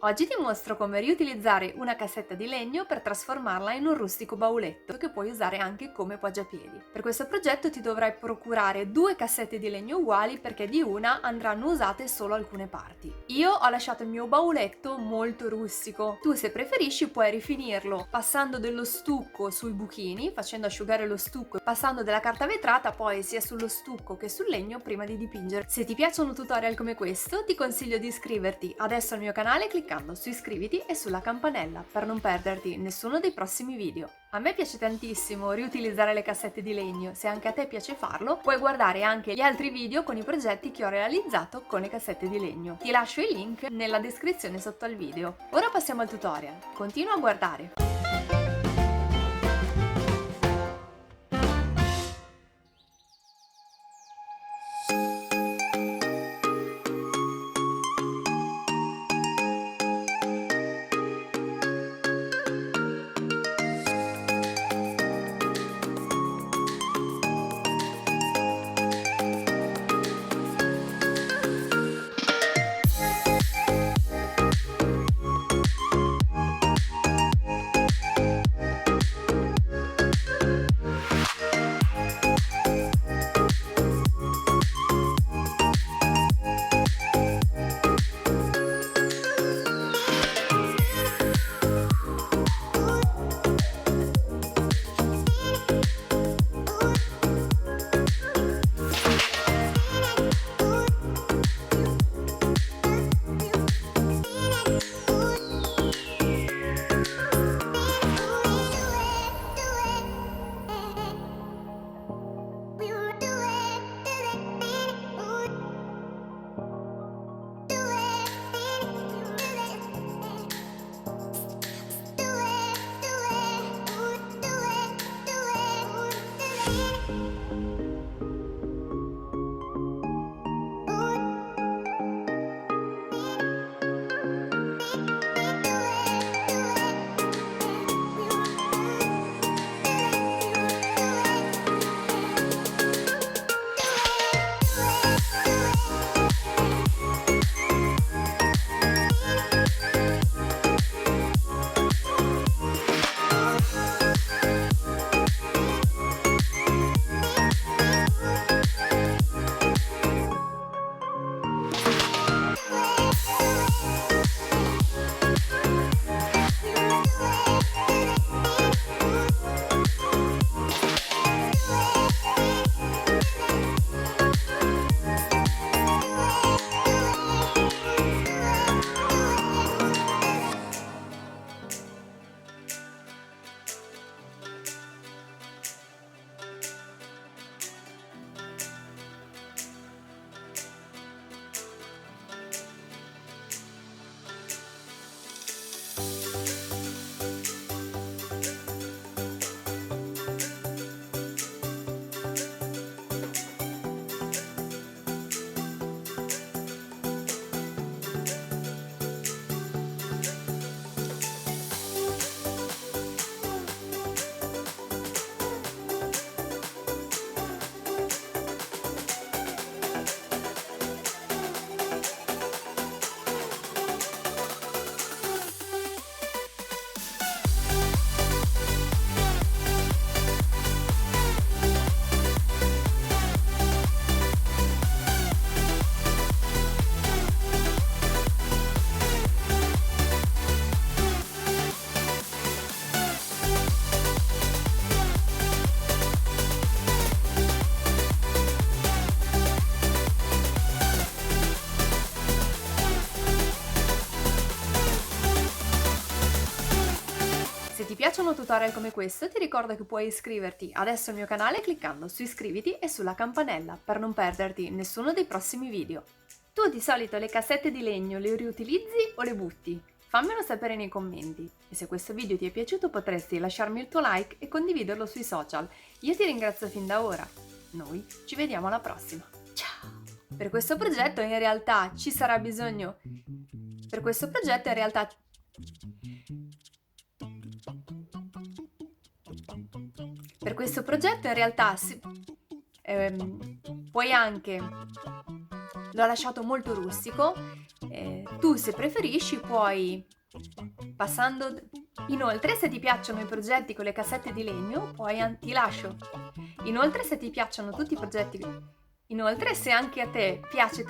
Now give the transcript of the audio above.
Oggi ti mostro come riutilizzare una cassetta di legno per trasformarla in un rustico bauletto che puoi usare anche come poggiapiedi. Per questo progetto ti dovrai procurare due cassette di legno uguali perché di una andranno usate solo alcune parti. Io ho lasciato il mio bauletto molto rustico. Tu, se preferisci, puoi rifinirlo passando dello stucco sui buchini, facendo asciugare lo stucco e passando della carta vetrata poi sia sullo stucco che sul legno prima di dipingere. Se ti piacciono tutorial come questo, ti consiglio di iscriverti adesso al mio canale cliccando su iscriviti e sulla campanella per non perderti nessuno dei prossimi video. A me piace tantissimo riutilizzare le cassette di legno. Se anche a te piace farlo, puoi guardare anche gli altri video con i progetti che ho realizzato con le cassette di legno. Ti lascio i link nella descrizione sotto al video. Ora passiamo al tutorial. Continua a guardare. Se ti piacciono tutorial come questo, ti ricordo che puoi iscriverti adesso al mio canale cliccando su iscriviti e sulla campanella per non perderti nessuno dei prossimi video. Tu di solito le cassette di legno le riutilizzi o le butti? Fammelo sapere nei commenti e se questo video ti è piaciuto potresti lasciarmi il tuo like e condividerlo sui social. Io ti ringrazio fin da ora. Noi ci vediamo alla prossima. Ciao! Per questo progetto in realtà ci sarà bisogno... Per questo progetto in realtà... Per questo progetto in realtà puoi anche... L'ho lasciato molto rustico, Tu, se preferisci, puoi passando. Inoltre, se ti piacciono i progetti con le cassette di legno, ti lascio. Inoltre, se ti piacciono tutti i progetti. Inoltre, se anche a te piace